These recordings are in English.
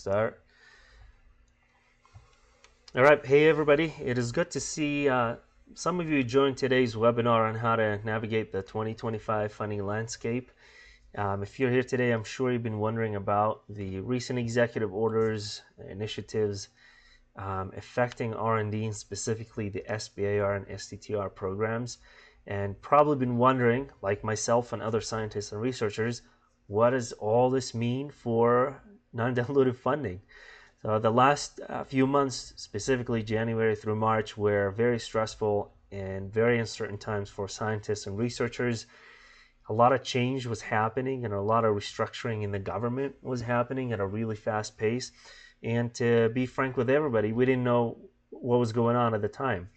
Start. All right. Hey, everybody. It is good to see some of you join today's webinar on how to navigate the 2025 funding landscape. If you're here today, I'm sure you've been wondering about the recent executive orders, initiatives affecting R&D, and specifically the SBIR and STTR programs, and probably been wondering, like myself and other scientists and researchers, what does all this mean for non-dilutive funding? So the last few months, specifically January through March, were very stressful and very uncertain times for scientists and researchers. A lot of change was happening and a lot of restructuring in the government was happening at a really fast pace. And to be frank with everybody, we didn't know what was going on at the time.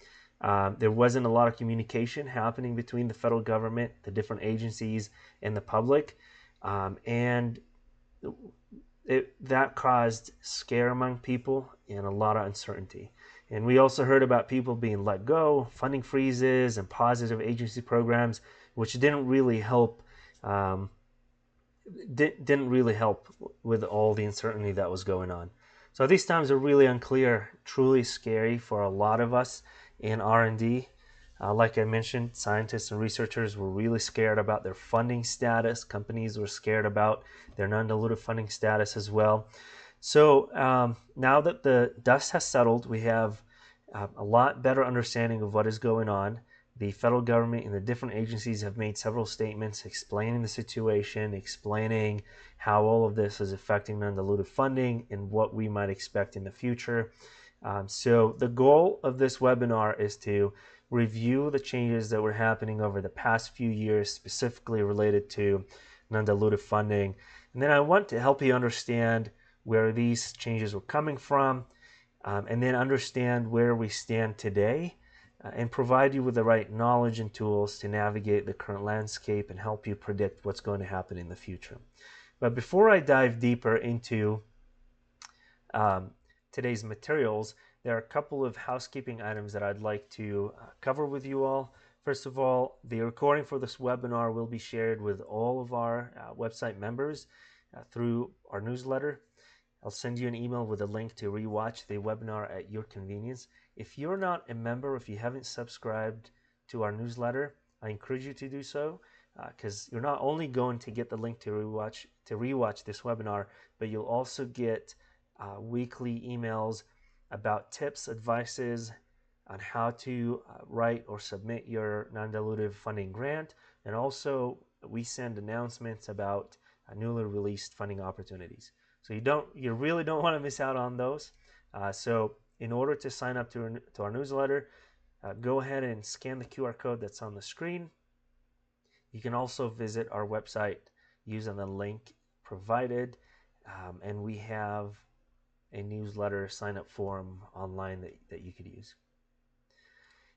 There wasn't a lot of communication happening between the federal government, the different agencies, and the public. And that caused scare among people and a lot of uncertainty. And we also heard about people being let go, funding freezes, and positive agency programs, which didn't really help. Didn't really help with all the uncertainty that was going on. So these times are really unclear, truly scary for a lot of us in R&D. Like I mentioned, scientists and researchers were really scared about their funding status. Companies were scared about their non-dilutive funding status as well. So now that the dust has settled, we have a lot better understanding of what is going on. The federal government and the different agencies have made several statements explaining the situation, explaining how all of this is affecting non-dilutive funding and what we might expect in the future. So the goal of this webinar is to review the changes that were happening over the past few years, specifically related to non-dilutive funding. And then I want to help you understand where these changes were coming from, and then understand where we stand today, and provide you with the right knowledge and tools to navigate the current landscape and help you predict what's going to happen in the future. But before I dive deeper into today's materials, there are a couple of housekeeping items that I'd like to cover with you all. First of all, the recording for this webinar will be shared with all of our website members through our newsletter. I'll send you an email with a link to rewatch the webinar at your convenience. If you're not a member, if you haven't subscribed to our newsletter, I encourage you to do so, because you're not only going to get the link to rewatch this webinar, but you'll also get weekly emails about tips, advices on how to write or submit your non-dilutive funding grant, and also we send announcements about newly released funding opportunities. So you really don't want to miss out on those. So in order to sign up to our newsletter, go ahead and scan the QR code that's on the screen. You can also visit our website using the link provided, and we have a newsletter sign up form online that you could use.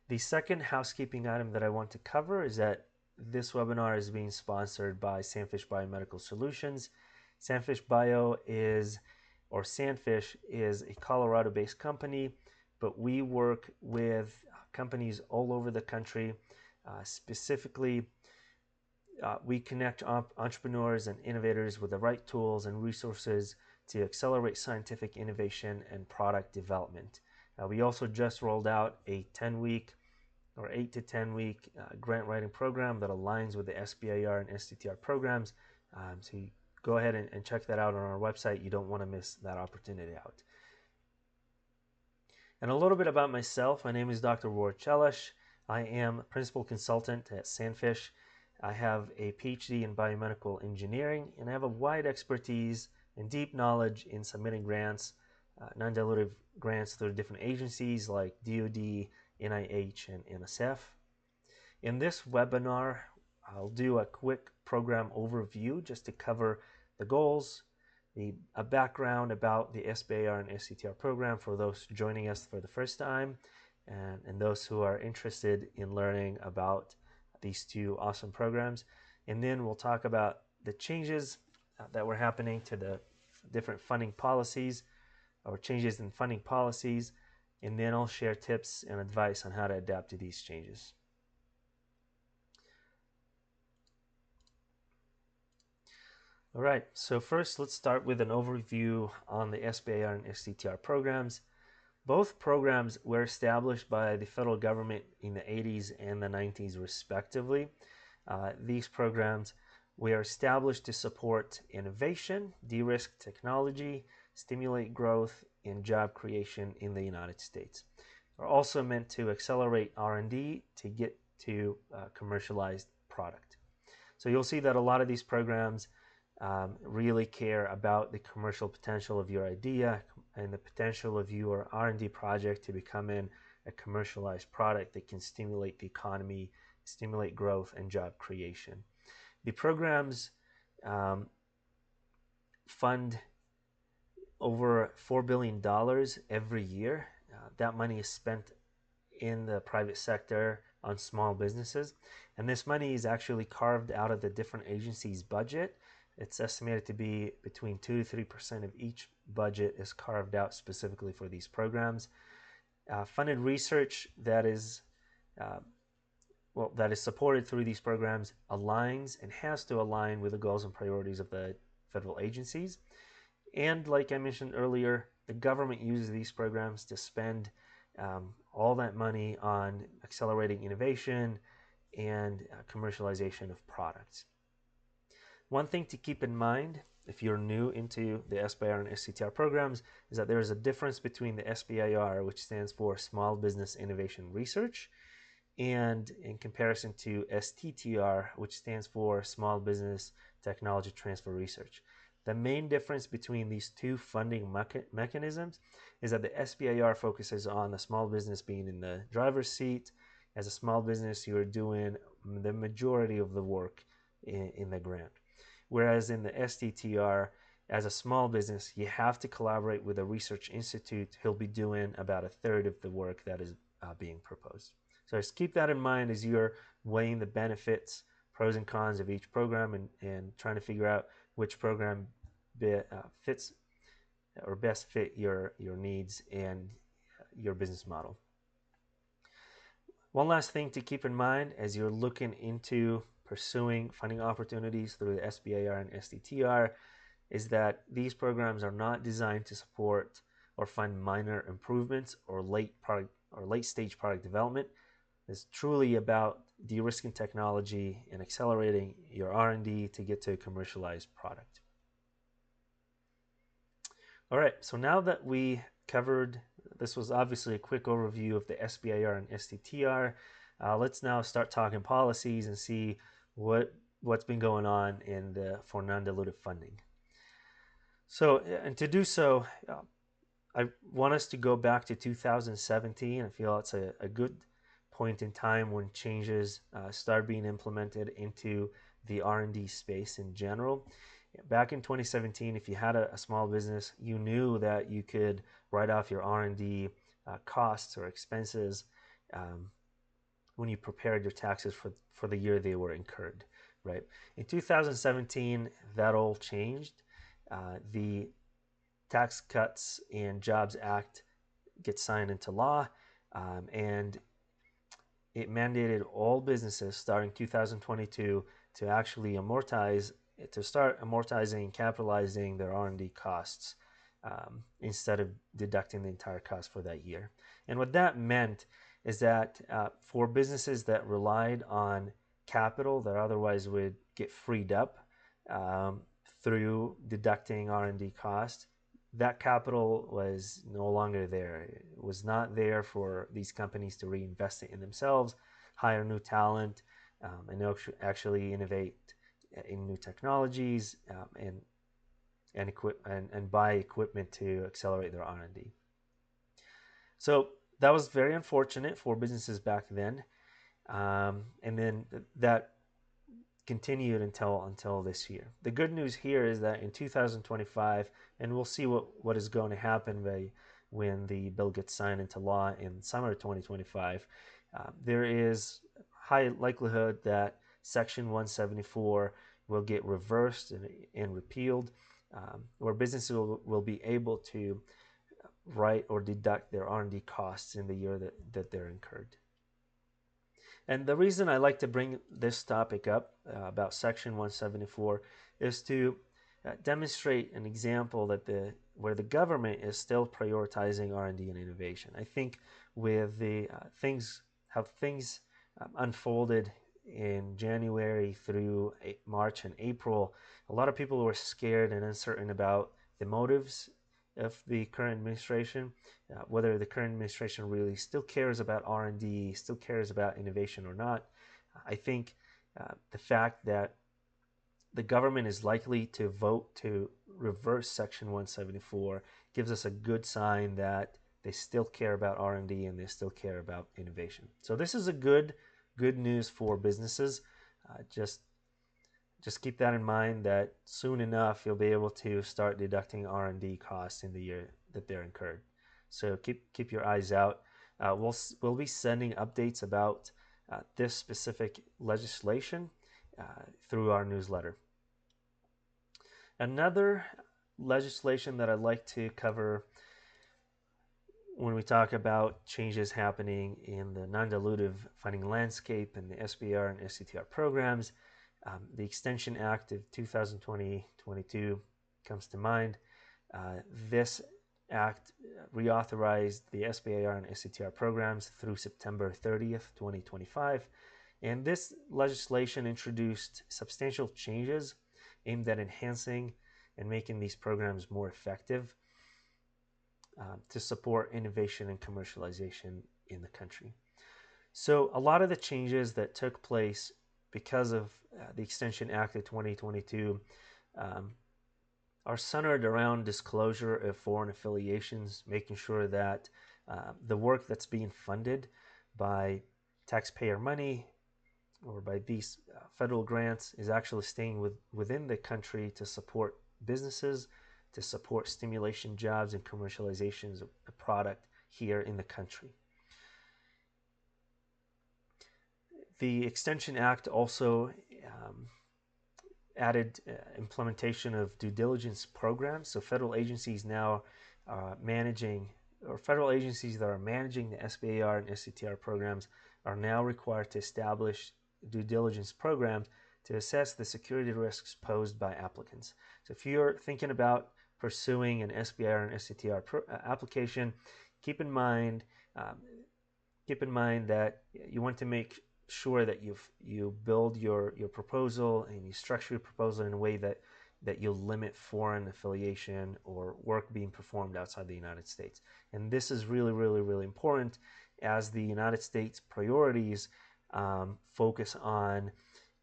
The second housekeeping item that I want to cover is that this webinar is being sponsored by Sandfish Biomedical Solutions. Sandfish is a Colorado-based company, but we work with companies all over the country. Specifically, we connect entrepreneurs and innovators with the right tools and resources to accelerate scientific innovation and product development. We also just rolled out a 10-week or 8 to 10 week grant writing program that aligns with the SBIR and STTR programs. So you go ahead and check that out on our website. You don't want to miss that opportunity out. And a little bit about myself. My name is Dr. Roy Chelish. I am a principal consultant at Sandfish. I have a PhD in biomedical engineering, and I have a wide expertise and deep knowledge in submitting grants, non-dilutive grants through different agencies like DoD, NIH, and NSF. In this webinar, I'll do a quick program overview just to cover the goals, a background about the SBIR and STTR program for those joining us for the first time, and those who are interested in learning about these two awesome programs. And then we'll talk about the changes that were happening to the different funding policies, or changes in funding policies, and then I'll share tips and advice on how to adapt to these changes. All right, so first let's start with an overview on the SBIR and STTR programs. Both programs were established by the federal government in the 80s and the 90s, respectively. These programs were established to support innovation, de-risk technology, stimulate growth, and job creation in the United States. They're also meant to accelerate R&D to get to commercialized product. So you'll see that a lot of these programs really care about the commercial potential of your idea and the potential of your R&D project to become a commercialized product that can stimulate the economy, stimulate growth and job creation. The programs um, fund over $4 billion every year. That money is spent in the private sector on small businesses. And this money is actually carved out of the different agencies' budget. It's estimated to be between 2 to 3% of each budget is carved out specifically for these programs. Funded research uh, that is supported through these programs aligns and has to align with the goals and priorities of the federal agencies. And like I mentioned earlier, the government uses these programs to spend all that money on accelerating innovation and commercialization of products. One thing to keep in mind if you're new into the SBIR and STTR programs is that there is a difference between the SBIR, which stands for Small Business Innovation Research, and in comparison to STTR, which stands for Small Business Technology Transfer Research. The main difference between these two funding mechanisms is that the SBIR focuses on the small business being in the driver's seat. As a small business, you're doing the majority of the work in the grant. Whereas in the STTR, as a small business, you have to collaborate with a research institute. He'll be doing about a third of the work that is being proposed. So just keep that in mind as you're weighing the benefits, pros and cons of each program and trying to figure out which program fits or best fit your needs and your business model. One last thing to keep in mind as you're looking into pursuing funding opportunities through the SBIR and STTR is that these programs are not designed to support or fund minor improvements or late stage product development. It's truly about de-risking technology and accelerating your R&D to get to a commercialized product. All right, so now that we covered, this was obviously a quick overview of the SBIR and STTR. Let's now start talking policies and see what's been going on for non-dilutive funding. So, and to do so, I want us to go back to 2017. I feel it's a good point in time when changes start being implemented into the R&D space in general. Back in 2017, if you had a small business, you knew that you could write off your R&D costs or expenses when you prepared your taxes for the year they were incurred, right? In 2017, that all changed. The Tax Cuts and Jobs Act gets signed into law, and it mandated all businesses starting 2022 to actually start amortizing and capitalizing their R&D costs instead of deducting the entire cost for that year. And what that meant is that for businesses that relied on capital that otherwise would get freed up through deducting R&D costs, that capital was no longer there. It was not there for these companies to reinvest it in themselves, hire new talent, and actually innovate in new technologies and buy equipment to accelerate their R&D. So that was very unfortunate for businesses back then, and then that continued until this year. The good news here is that in 2025, and we'll see what is going to happen when the bill gets signed into law in summer 2025, there is high likelihood that Section 174 will get reversed and repealed, where businesses will be able to write or deduct their R&D costs in the year that they're incurred. And the reason I like to bring this topic up about Section 174 is to demonstrate an example that where the government is still prioritizing R&D and innovation. I think with the things how things unfolded in January through March and April, a lot of people were scared and uncertain about the motives of the current administration, whether the current administration really still cares about R&D, still cares about innovation or not. I think the fact that the government is likely to vote to reverse Section 174 gives us a good sign that they still care about R&D and they still care about innovation. So this is a good news for businesses. Just keep that in mind that soon enough you'll be able to start deducting R&D costs in the year that they're incurred. So keep your eyes out. We'll be sending updates about this specific legislation through our newsletter. Another legislation that I'd like to cover when we talk about changes happening in the non-dilutive funding landscape and the SBIR and STTR programs, the Extension Act of 2020-22 comes to mind. This act reauthorized the SBIR and STTR programs through September 30th, 2025. And this legislation introduced substantial changes aimed at enhancing and making these programs more effective to support innovation and commercialization in the country. So a lot of the changes that took place because of the Extension Act of 2022 are centered around disclosure of foreign affiliations, making sure that the work that's being funded by taxpayer money or by these federal grants is actually staying within the country to support businesses, to support stimulation jobs and commercializations of the product here in the country. The Extension Act also added implementation of due diligence programs. So federal agencies now federal agencies that are managing the SBIR and STTR programs are now required to establish due diligence programs to assess the security risks posed by applicants. So if you're thinking about pursuing an SBIR and STTR application, keep in mind that you want to make sure that you build your proposal and you structure your proposal in a way that you'll limit foreign affiliation or work being performed outside the United States. And this is really, really, really important as the United States priorities focus on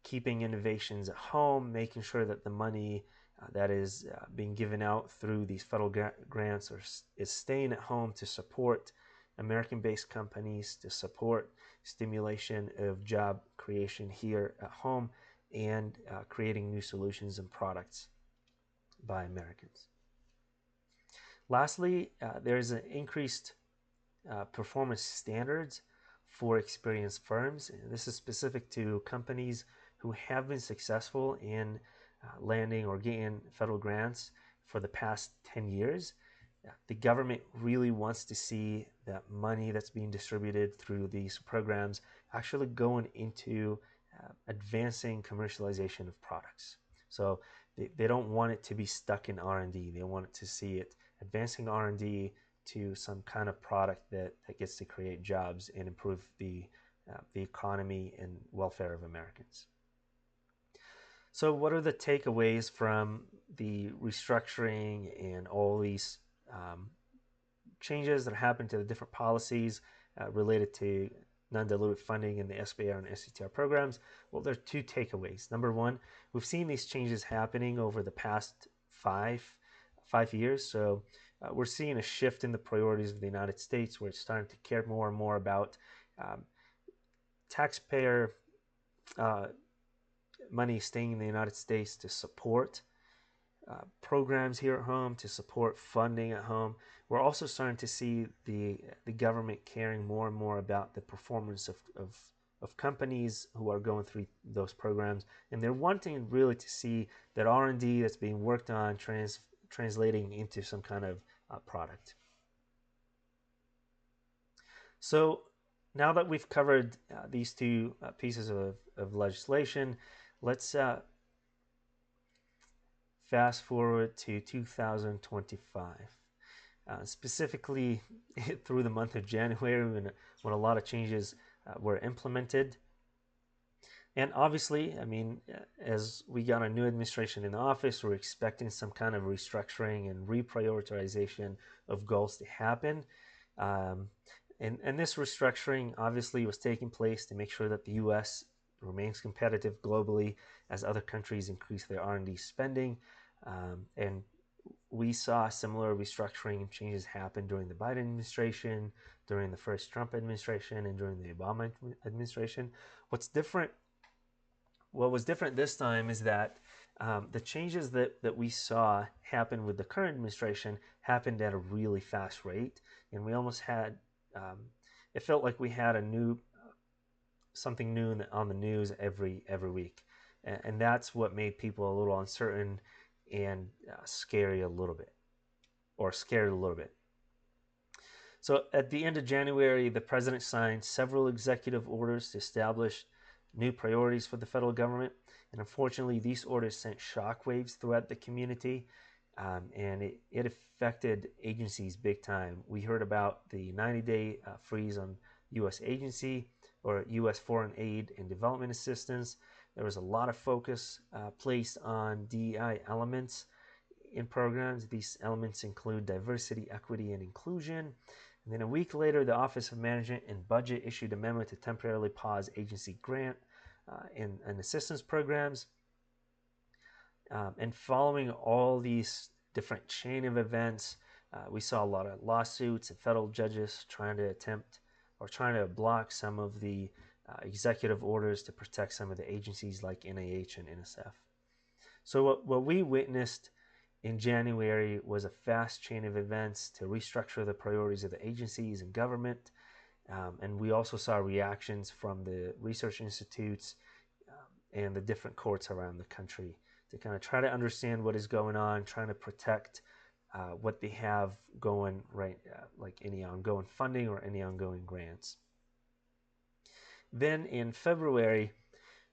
keeping innovations at home, making sure that the money that is being given out through these federal grants is staying at home to support American-based companies, to support stimulation of job creation here at home, and creating new solutions and products by Americans. Lastly, there is an increased performance standards for experienced firms. This is specific to companies who have been successful in landing or getting federal grants for the past 10 years. The government really wants to see that money that's being distributed through these programs actually going into advancing commercialization of products. So they don't want it to be stuck in R&D. They want to see it advancing R&D to some kind of product that gets to create jobs and improve the economy and welfare of Americans. So what are the takeaways from the restructuring and all these changes that happened to the different policies related to non-dilutive funding in the SBIR and STTR programs? Well, there are two takeaways. Number one, we've seen these changes happening over the past five years. So we're seeing a shift in the priorities of the United States, where it's starting to care more and more about taxpayer money staying in the United States to support programs here at home, to support funding at home. We're also starting to see the government caring more and more about the performance of companies who are going through those programs, and they're wanting really to see that R&D that's being worked on translating into some kind of product. So now that we've covered these two pieces of legislation, let's fast forward to 2025, specifically through the month of January when a lot of changes were implemented. And obviously, I mean, as we got a new administration in the office, we're expecting some kind of restructuring and reprioritization of goals to happen. Um, and this restructuring obviously was taking place to make sure that the U.S. remains competitive globally as other countries increase their R&D spending. And we saw similar restructuring and changes happen during the Biden administration, during the first Trump administration, and during the Obama administration. What's different what was different this time is that the changes that we saw happen with the current administration happened at a really fast rate, and we almost had it felt like we had a new something new on the news every week, and that's what made people a little uncertain and scary a little bit, or scared a little bit. So at the end of January, the president signed several executive orders to establish new priorities for the federal government. And unfortunately, these orders sent shockwaves throughout the community, and it affected agencies big time. We heard about the 90-day freeze on U.S. agency or U.S. foreign aid and development assistance. There was a lot of focus placed on DEI elements in programs. These elements include diversity, equity, and inclusion. And then a week later, the Office of Management and Budget issued a memo to temporarily pause agency grant and assistance programs. And following all these different chain of events, we saw a lot of lawsuits and federal judges trying to block some of the executive orders to protect some of the agencies like NIH and NSF. So what we witnessed in January was a fast chain of events to restructure the priorities of the agencies and government. And we also saw reactions from the research institutes and the different courts around the country to kind of try to understand what is going on, trying to protect what they have going, right, like any ongoing funding or any ongoing grants. Then in February,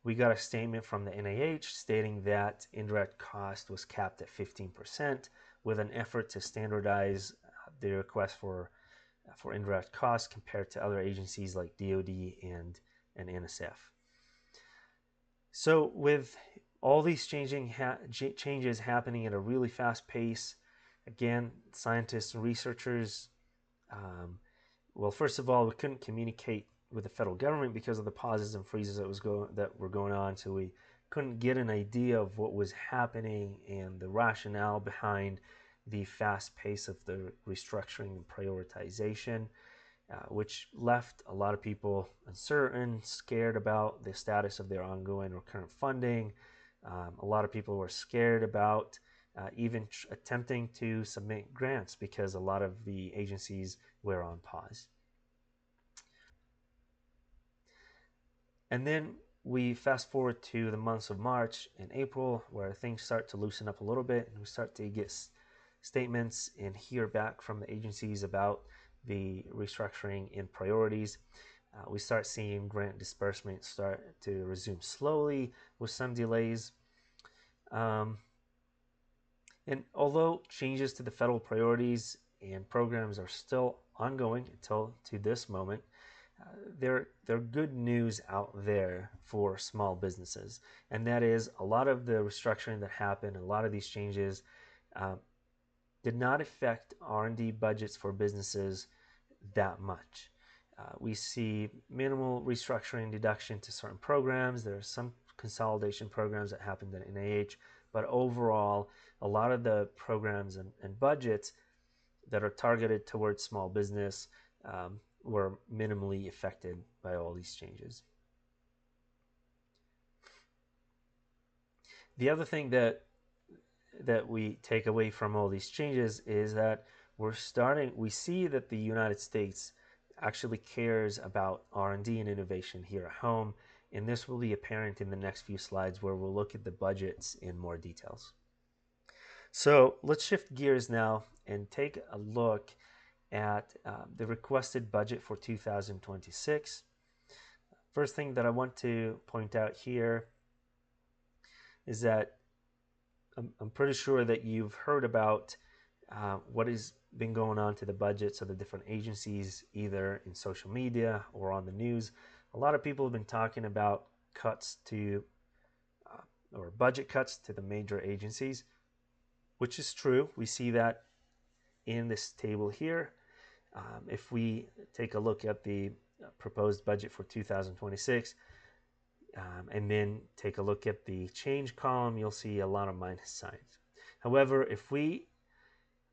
we got a statement from the NIH stating that indirect cost was capped at 15% with an effort to standardize the request for indirect costs compared to other agencies like DoD and NSF. So with all these changes happening at a really fast pace, again, scientists and researchers, well, first of all, we couldn't communicate with the federal government because of the pauses and freezes that were going on, so we couldn't get an idea of what was happening and the rationale behind the fast pace of the restructuring and prioritization, which left a lot of people uncertain, scared about the status of their ongoing or current funding. A lot of people were scared about even attempting to submit grants because a lot of the agencies were on pause. And then we fast forward to the months of March and April, where things start to loosen up a little bit, and we start to get statements and hear back from the agencies about the restructuring in priorities. We start seeing grant disbursement start to resume slowly with some delays. And although changes to the federal priorities and programs are still ongoing until to this moment, there are good news out there for small businesses, and that is a lot of the restructuring that happened, a lot of these changes did not affect R&D budgets for businesses that much. We see minimal restructuring deduction to certain programs. There are some consolidation programs that happened at NIH, but overall, a lot of the programs and budgets that are targeted towards small business were minimally affected by all these changes. The other thing that we take away from all these changes is that we see that the United States actually cares about R&D and innovation here at home, and this will be apparent in the next few slides where we'll look at the budgets in more details. So let's shift gears now and take a look at the requested budget for 2026. First thing that I want to point out here is that I'm pretty sure that you've heard about what has been going on to the budgets of the different agencies, either in social media or on the news. A lot of people have been talking about cuts to or budget cuts to the major agencies, which is true. We see that in this table here. If we take a look at the proposed budget for 2026, and then take a look at the change column, you'll see a lot of minus signs. However, if we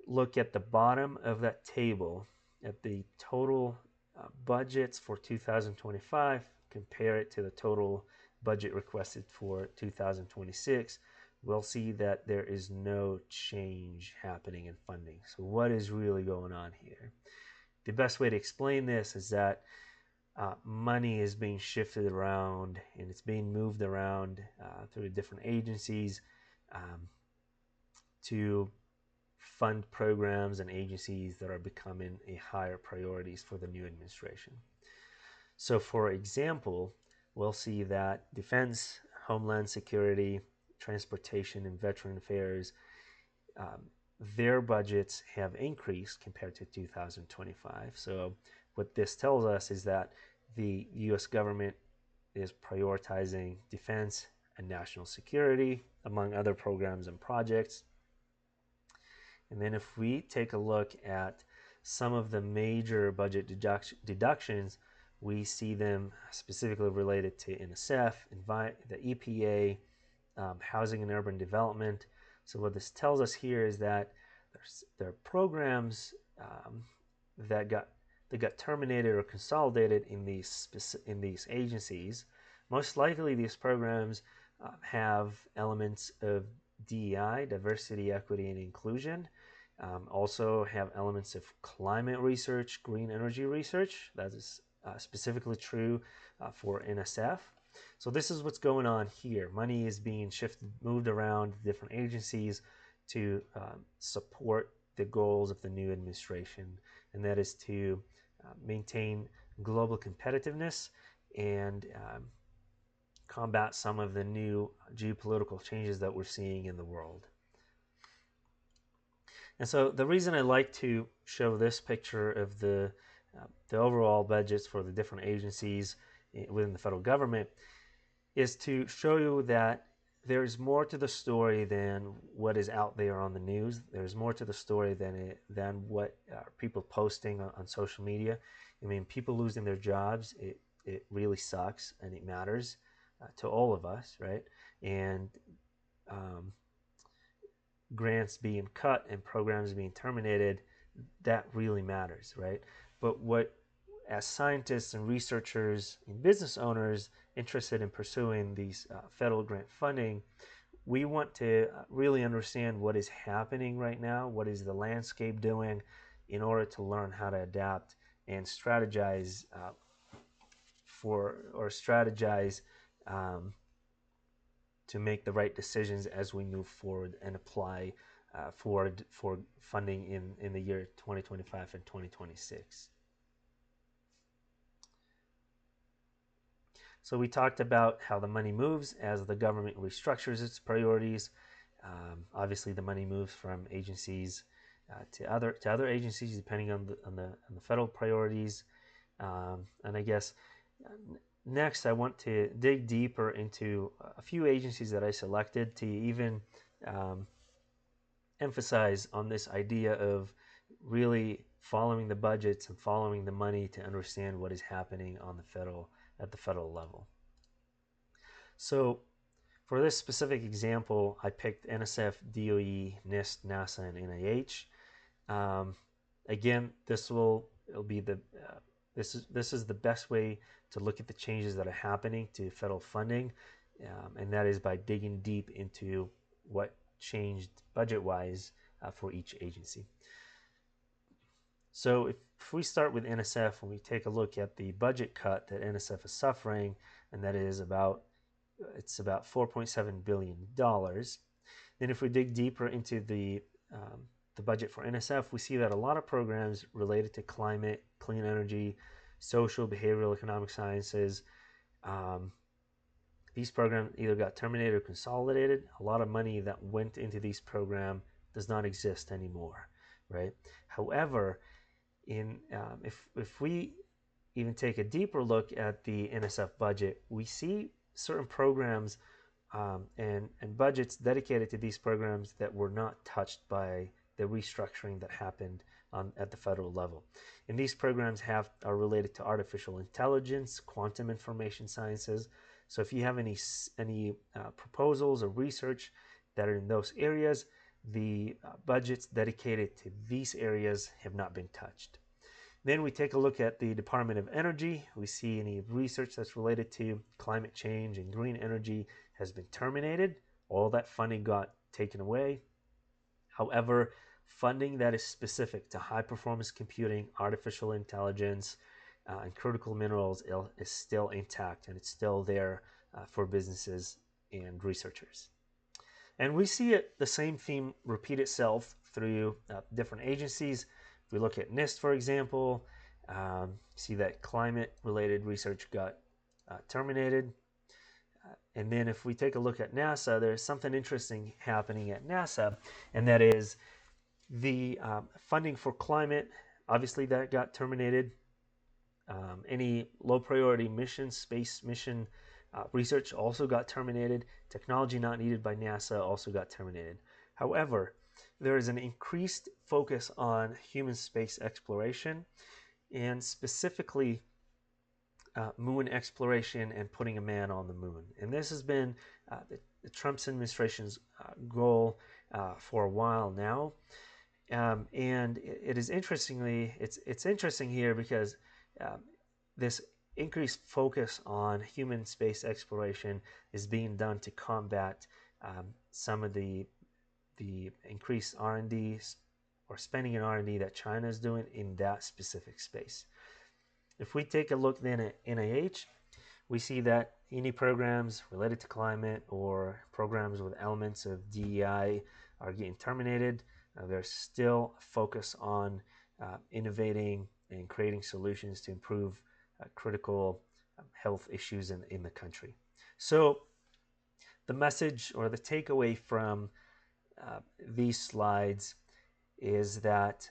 look at the bottom of that table at the total budgets for 2025, compare it to the total budget requested for 2026, we'll see that there is no change happening in funding. So what is really going on here? The best way to explain this is that money is being shifted around and it's being moved around through different agencies to fund programs and agencies that are becoming a higher priorities for the new administration. So, for example, we'll see that defense, homeland security, transportation, and veteran affairs, their budgets have increased compared to 2025. So, what this tells us is that the US government is prioritizing defense and national security among other programs and projects. And then if we take a look at some of the major budget deductions, we see them specifically related to NSF, the EPA, housing and urban development. So what this tells us here is that there are programs that got terminated or consolidated in these agencies. Most likely, these programs have elements of DEI, diversity, equity, and inclusion. Also have elements of climate research, green energy research. That is specifically true for NSF. So this is what's going on here. Money is being shifted, moved around different agencies to support the goals of the new administration, and that is to maintain global competitiveness and combat some of the new geopolitical changes that we're seeing in the world. And so the reason I like to show this picture of the overall budgets for the different agencies within the federal government is to show you that there's more to the story than what is out there on the news. There's more to the story than what people posting on social media. I mean, people losing their jobs, it really sucks and it matters to all of us, right? And grants being cut and programs being terminated, that really matters, right? But what, as scientists and researchers and business owners interested in pursuing these federal grant funding, we want to really understand what is happening right now, what is the landscape doing, in order to learn how to adapt and strategize to make the right decisions as we move forward and apply for funding in the year 2025 and 2026. So we talked about how the money moves as the government restructures its priorities. Obviously, the money moves from agencies to other agencies depending on the federal priorities. And I guess next, I want to dig deeper into a few agencies that I selected to even emphasize on this idea of really following the budgets and following the money to understand what is happening at the federal level. So for this specific example, I picked NSF, DOE, NIST, NASA, and NIH. Again, it'll be this is the best way to look at the changes that are happening to federal funding, and that is by digging deep into what changed budget-wise for each agency. So if we start with NSF and we take a look at the budget cut that NSF is suffering, and that is about $4.7 billion. Then if we dig deeper into the budget for NSF, we see that a lot of programs related to climate, clean energy, social, behavioral, economic sciences, these programs either got terminated or consolidated. A lot of money that went into these programs does not exist anymore, right? However, if we even take a deeper look at the NSF budget, we see certain programs and budgets dedicated to these programs that were not touched by the restructuring that happened at the federal level. And these programs are related to artificial intelligence, quantum information sciences. So if you have any proposals or research that are in those areas, the budgets dedicated to these areas have not been touched. Then we take a look at the Department of Energy. We see any research that's related to climate change and green energy has been terminated. All that funding got taken away. However, funding that is specific to high performance computing, artificial intelligence, and critical minerals is still intact, and it's still there for businesses and researchers. And we see the same theme repeat itself through different agencies. If we look at NIST, for example, see that climate-related research got terminated. And then if we take a look at NASA, there's something interesting happening at NASA, and that is the funding for climate. Obviously, that got terminated. Any low-priority mission, space mission research also got terminated. Technology not needed by NASA also got terminated. However, there is an increased focus on human space exploration, and specifically moon exploration and putting a man on the moon. And this has been the Trump administration's goal for a while now. And it is it's interesting here because this increased focus on human space exploration is being done to combat some of the increased R&D or spending in R&D that China is doing in that specific space. If we take a look then at NIH, we see that any programs related to climate or programs with elements of DEI are getting terminated. There's still a focus on innovating and creating solutions to improve critical health issues in the country. So the message or the takeaway from these slides is that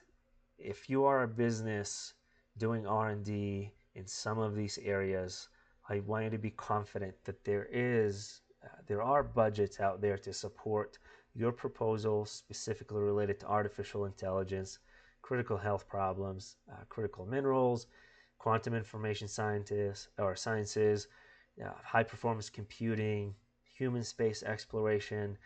if you are a business doing R&D in some of these areas, I want you to be confident that there are budgets out there to support your proposals specifically related to artificial intelligence, critical health problems, critical minerals, quantum information sciences, high performance computing, human space exploration.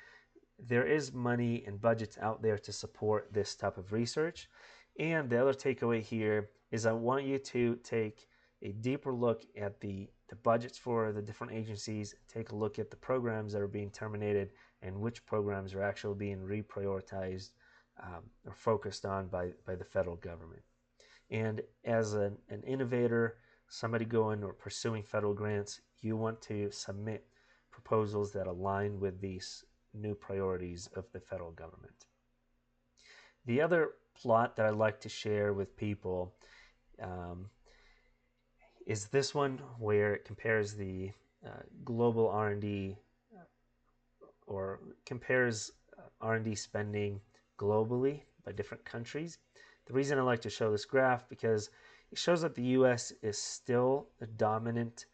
There is money and budgets out there to support this type of research. And the other takeaway here is I want you to take a deeper look at the budgets for the different agencies, take a look at the programs that are being terminated and which programs are actually being reprioritized or focused on by the federal government. And as an innovator, somebody going or pursuing federal grants, you want to submit proposals that align with these new priorities of the federal government. The other plot that I'd like to share with people is this one where it compares the global R&D or compares R&D spending globally by different countries. The reason I like to show this graph because it shows that the U.S. is still a dominant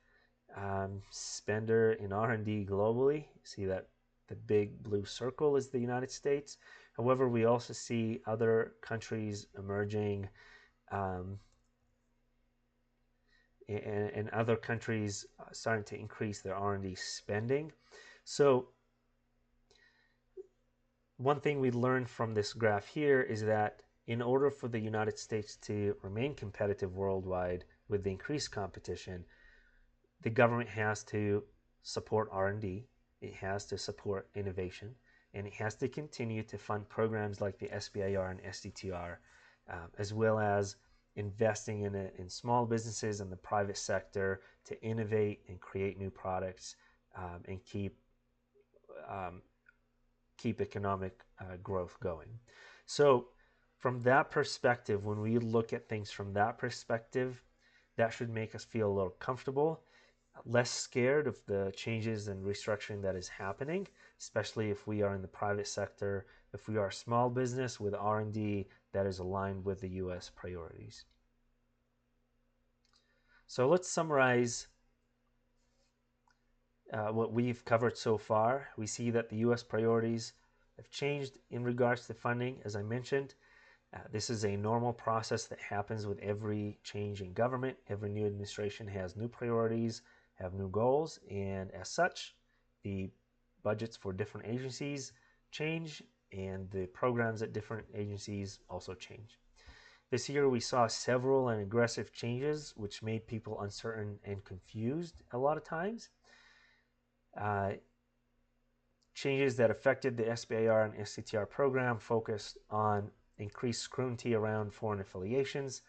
spender in R&D globally. See that the big blue circle is the United States. However, we also see other countries emerging and other countries starting to increase their R&D spending. So one thing we learned from this graph here is that in order for the United States to remain competitive worldwide with the increased competition, the government has to support R&D, it has to support innovation, and it has to continue to fund programs like the SBIR and SDTR, as well as investing in small businesses and the private sector to innovate and create new products and keep economic growth going. So from that perspective, when we look at things from that perspective, that should make us feel a little comfortable. less scared of the changes and restructuring that is happening, especially if we are in the private sector, if we are a small business with R&D that is aligned with the U.S. priorities. So let's summarize what we've covered so far. We see that the U.S. priorities have changed in regards to funding, as I mentioned. This is a normal process that happens with every change in government. Every new administration has new priorities, have new goals, and as such, the budgets for different agencies change, and the programs at different agencies also change. This year, we saw several and aggressive changes, which made people uncertain and confused a lot of times. Uh, Changes that affected the SBIR and SCTR program focused on increased scrutiny around foreign affiliations.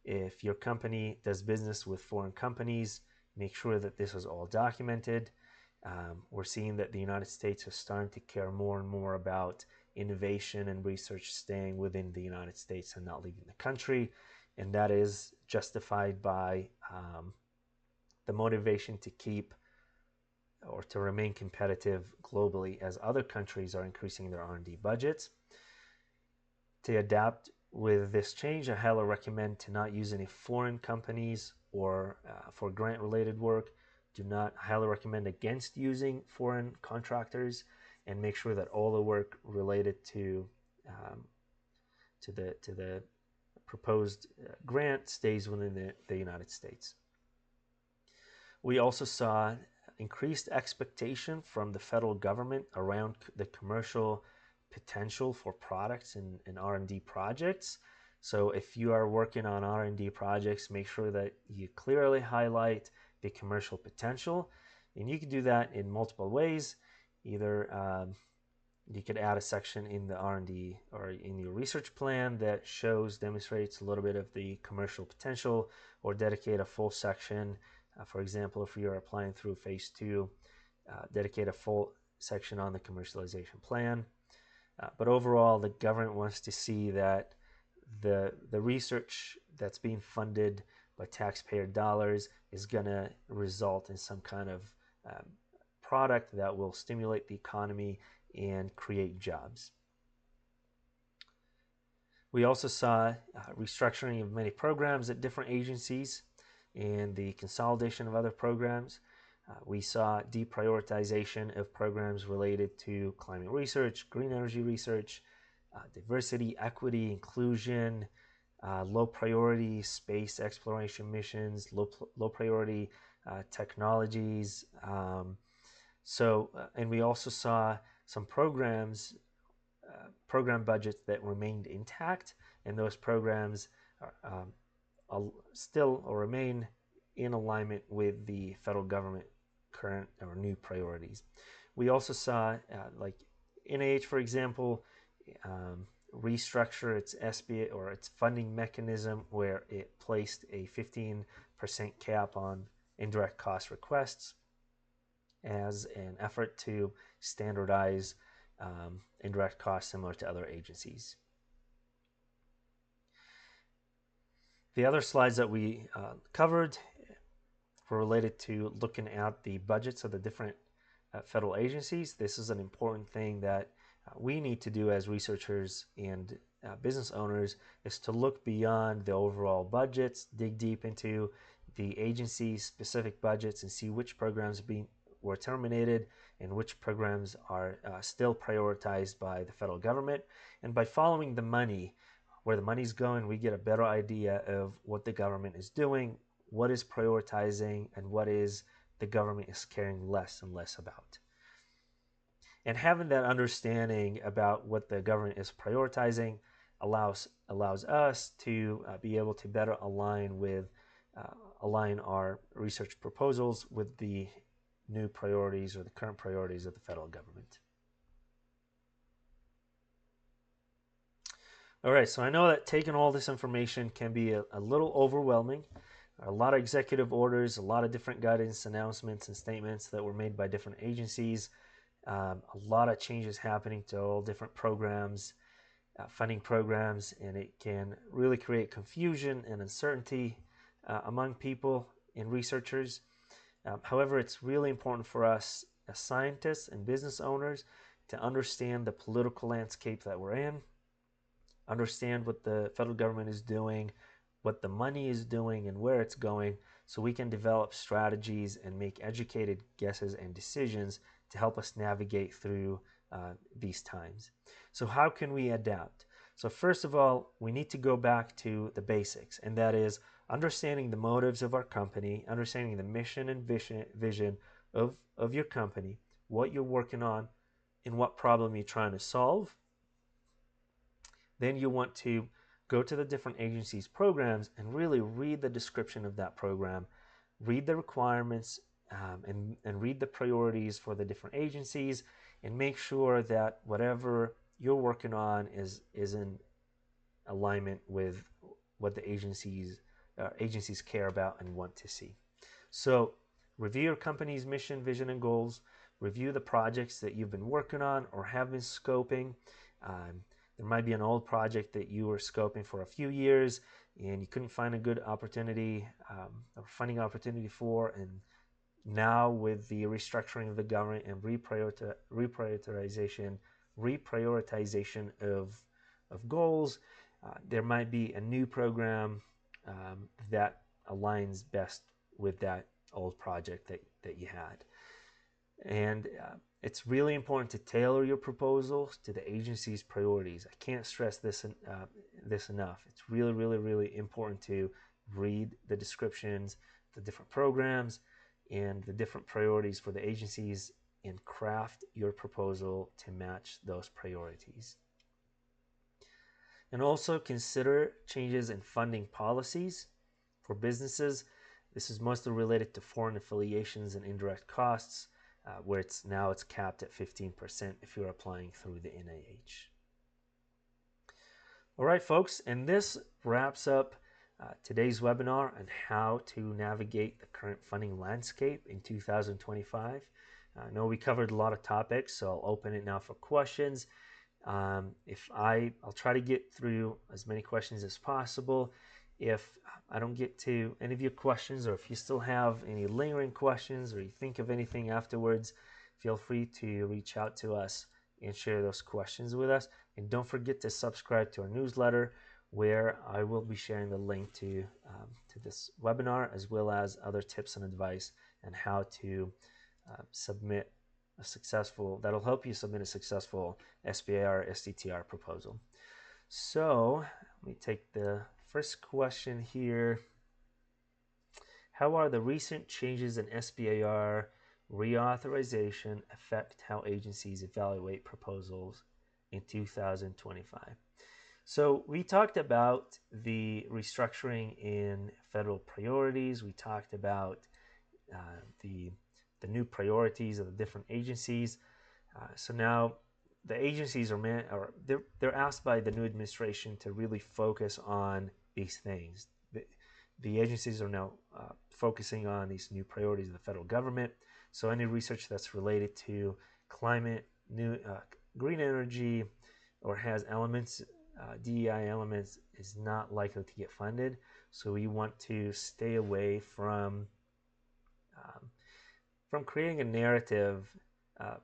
If your company does business with foreign companies, make sure that this is all documented. We're seeing that the United States is starting to care more and more about innovation and research staying within the United States and not leaving the country. And that is justified by the motivation to keep or to remain competitive globally as other countries are increasing their R&D budgets. To adapt with this change, I highly recommend to not use any foreign companies or for grant-related work. Do not highly recommend against using foreign contractors, and make sure that all the work related to the proposed grant stays within the United States. We also saw increased expectation from the federal government around the commercial potential for products and R&D projects. So if you are working on R&D projects, make sure that you clearly highlight the commercial potential. And you can do that in multiple ways. Either you could add a section in the R&D or in your research plan that demonstrates a little bit of the commercial potential, or dedicate a full section. For example, if you're applying through phase 2, dedicate a full section on the commercialization plan. But overall, the government wants to see that the research that's being funded by taxpayer dollars is going to result in some kind of product that will stimulate the economy and create jobs. We also saw restructuring of many programs at different agencies and the consolidation of other programs. We saw deprioritization of programs related to climate research, green energy research, diversity, equity, inclusion, low priority space exploration missions, low priority technologies. And we also saw some program budgets that remained intact, and those programs still remain in alignment with the federal government current or new priorities. We also saw like NIH, for example, restructure its SBA or its funding mechanism, where it placed a 15% cap on indirect cost requests as an effort to standardize indirect costs similar to other agencies. The other slides that we covered were related to looking at the budgets of the different federal agencies. This is an important thing that we need to do as researchers and business owners, is to look beyond the overall budgets, dig deep into the agency's specific budgets and see which programs were terminated and which programs are still prioritized by the federal government. And by following the money, where the money's going, we get a better idea of what the government is doing, what is prioritizing, and what is the government is caring less and less about. And having that understanding about what the government is prioritizing allows us to be able to better align our research proposals with the new priorities or the current priorities of the federal government. All right, so I know that taking all this information can be a little overwhelming. A lot of executive orders, a lot of different guidance announcements and statements that were made by different agencies, a lot of changes happening to all different programs, funding programs, and it can really create confusion and uncertainty among people and researchers. However, it's really important for us as scientists and business owners to understand the political landscape that we're in, understand what the federal government is doing, what the money is doing, and where it's going, so we can develop strategies and make educated guesses and decisions to help us navigate through these times. So, how can we adapt? So, first of all, we need to go back to the basics, and that is understanding the motives of our company, understanding the mission and vision of your company, what you're working on, and what problem you're trying to solve. Then you want to go to the different agencies' programs and really read the description of that program, read the requirements, and read the priorities for the different agencies, and make sure that whatever you're working on is in alignment with what the agencies care about and want to see. So review your company's mission, vision, and goals. Review the projects that you've been working on or have been scoping. There might be an old project that you were scoping for a few years and you couldn't find a good opportunity or funding opportunity for, and now with the restructuring of the government and reprioritization of goals, there might be a new program that aligns best with that old project that you had. And it's really important to tailor your proposals to the agency's priorities. I can't stress this enough. It's really, really, really important to read the descriptions, the different programs, and the different priorities for the agencies, and craft your proposal to match those priorities. And also consider changes in funding policies for businesses. This is mostly related to foreign affiliations and indirect costs, where it's capped at 15% if you're applying through the NIH. All right, folks, and this wraps up today's webinar on how to navigate the current funding landscape in 2025. I know we covered a lot of topics, so I'll open it now for questions. I'll try to get through as many questions as possible. If I don't get to any of your questions, or if you still have any lingering questions, or you think of anything afterwards, feel free to reach out to us and share those questions with us. And don't forget to subscribe to our newsletter, where I will be sharing the link to this webinar, as well as other tips and advice on how to submit that'll help you submit a successful SBIR STTR proposal. So let me take the first question here. How are the recent changes in SBIR reauthorization affect how agencies evaluate proposals in 2025? So we talked about the restructuring in federal priorities. We talked about the new priorities of the different agencies. So now the agencies they're asked by the new administration to really focus on these things. The agencies are now focusing on these new priorities of the federal government. So any research that's related to climate, green energy, or has elements, DEI elements, is not likely to get funded. So we want to stay away from creating a narrative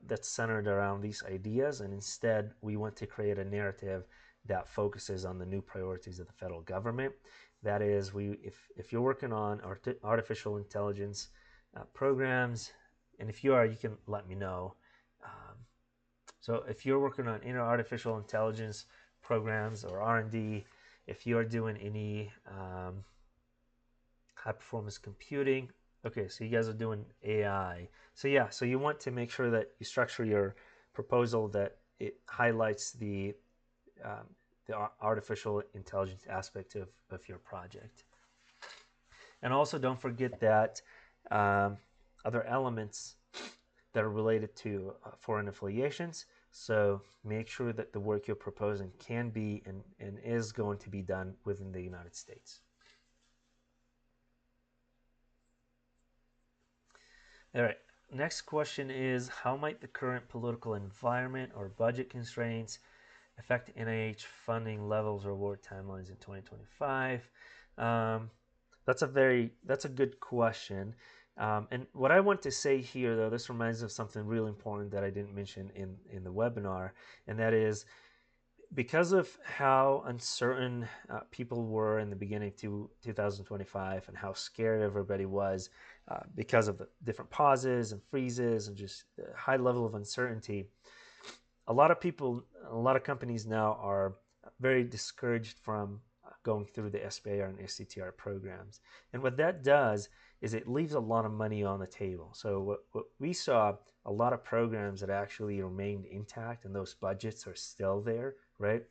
that's centered around these ideas, and instead we want to create a narrative that focuses on the new priorities of the federal government. That is, if you're working on artificial intelligence programs, and if you are, you can let me know. So if you're working on artificial intelligence programs or R&D, if you're doing any high performance computing, okay, so you guys are doing AI. So yeah, so you want to make sure that you structure your proposal that it highlights the artificial intelligence aspect of your project. And also don't forget that other elements that are related to foreign affiliations. So make sure that the work you're proposing can be and is going to be done within the United States. All right, next question is, how might the current political environment or budget constraints affect NIH funding levels or award timelines in 2025? That's a good question. And what I want to say here, though, this reminds me of something really important that I didn't mention in the webinar, and that is because of how uncertain people were in the beginning to 2025 and how scared everybody was because of the different pauses and freezes and just the high level of uncertainty, a lot of people, a lot of companies now are very discouraged from going through the SBIR and STTR programs. And what that does is it leaves a lot of money on the table. So what we saw, a lot of programs that actually remained intact and those budgets are still there, right?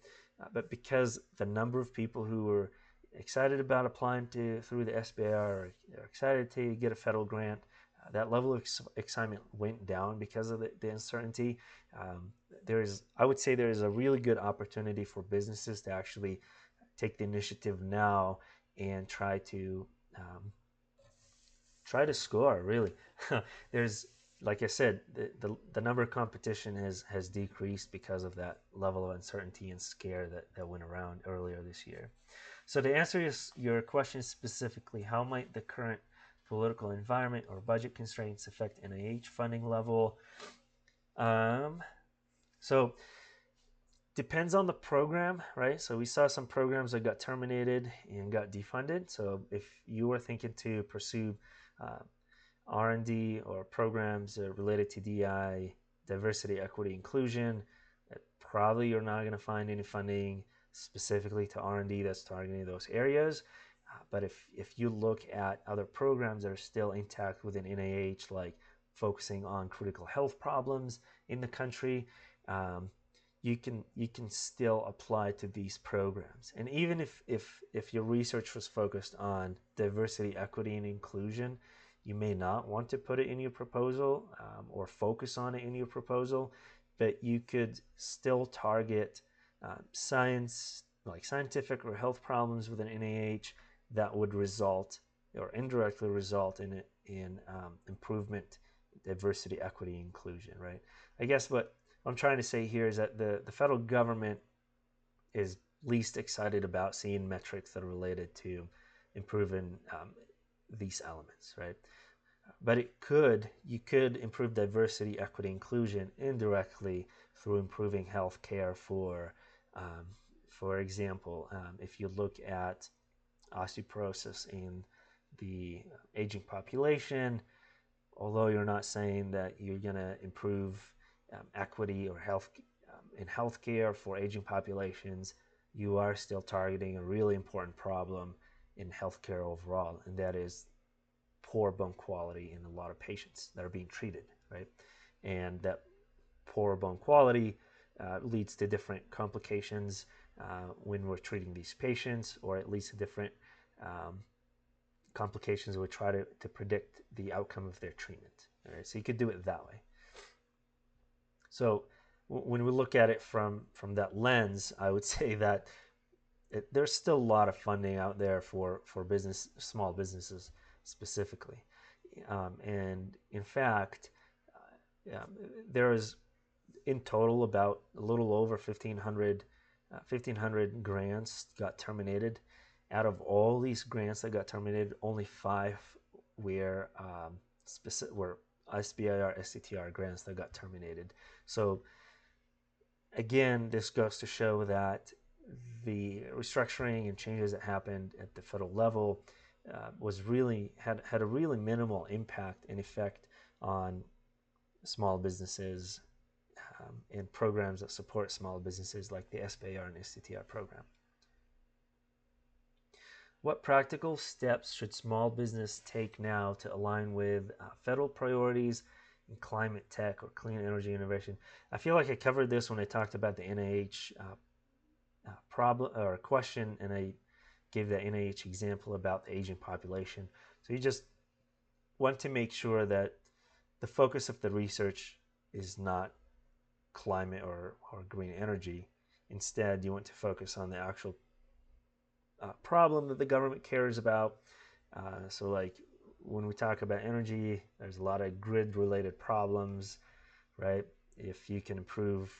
But because the number of people who were excited about applying through the SBIR or excited to get a federal grant, that level of excitement went down because of the uncertainty. I would say there is a really good opportunity for businesses to actually take the initiative now and try to score. Really, there's like I said, the number of competition has decreased because of that level of uncertainty and scare that went around earlier this year. So to answer your question specifically, how might the current political environment or budget constraints affect NIH funding level? So depends on the program, right? So we saw some programs that got terminated and got defunded. So if you were thinking to pursue uh, R&D or programs related to DI, diversity, equity, inclusion, probably you're not going to find any funding specifically to R&D that's targeting those areas. But if you look at other programs that are still intact within NIH, like focusing on critical health problems in the country, um, you can still apply to these programs. And even if your research was focused on diversity, equity, and inclusion, you may not want to put it in your proposal or focus on it in your proposal, but you could still target science, like scientific or health problems within NIH that would result or indirectly result in improvement, diversity, equity, inclusion, right? I guess what I'm trying to say here is that the federal government is least excited about seeing metrics that are related to improving these elements, right? But you could improve diversity, equity, inclusion indirectly through improving health care for example, if you look at osteoporosis in the aging population, although you're not saying that you're going to improve equity or health in healthcare for aging populations, you are still targeting a really important problem in healthcare overall, and that is poor bone quality in a lot of patients that are being treated, right? And that poor bone quality leads to different complications when we're treating these patients, or at least different um, complications would try to predict the outcome of their treatment. All right, so you could do it that way. So when we look at it from that lens, I would say that there's still a lot of funding out there for small businesses specifically, and in fact, there is in total about a little over 1,500 grants got terminated. Out of all these grants that got terminated, only 5 were were SBIR, STTR grants that got terminated. So again, this goes to show that the restructuring and changes that happened at the federal level was really had a really minimal impact and effect on small businesses and programs that support small businesses like the SBIR and STTR program. What practical steps should small business take now to align with federal priorities in climate tech or clean energy innovation? I feel like I covered this when I talked about the NIH problem or question, and I gave the NIH example about the aging population. So you just want to make sure that the focus of the research is not climate or green energy. Instead, you want to focus on the actual problem that the government cares about. So like when we talk about energy, there's a lot of grid related problems, right? If you can improve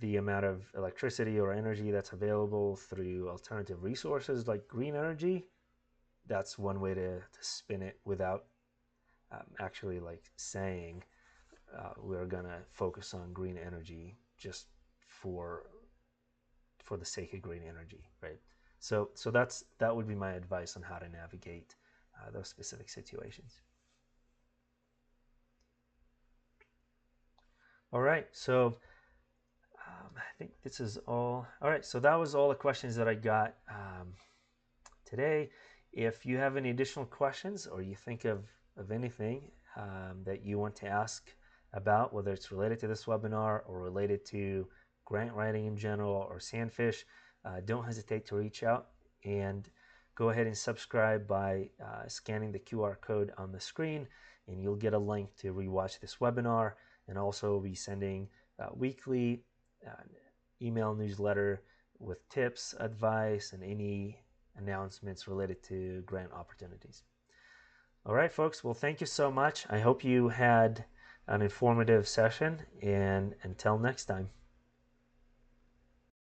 the amount of electricity or energy that's available through alternative resources like green energy, that's one way to spin it without actually like saying we're gonna focus on green energy just for the sake of green energy, right? So that would be my advice on how to navigate those specific situations. All right, so I think this is all. All right, so that was all the questions that I got today. If you have any additional questions or you think of anything that you want to ask about, whether it's related to this webinar or related to grant writing in general or Sandfish, don't hesitate to reach out and go ahead and subscribe by scanning the QR code on the screen, and you'll get a link to rewatch this webinar. And also we'll be sending weekly uh, email newsletter with tips, advice, and any announcements related to grant opportunities. All right, folks. Well, thank you so much. I hope you had an informative session, and until next time.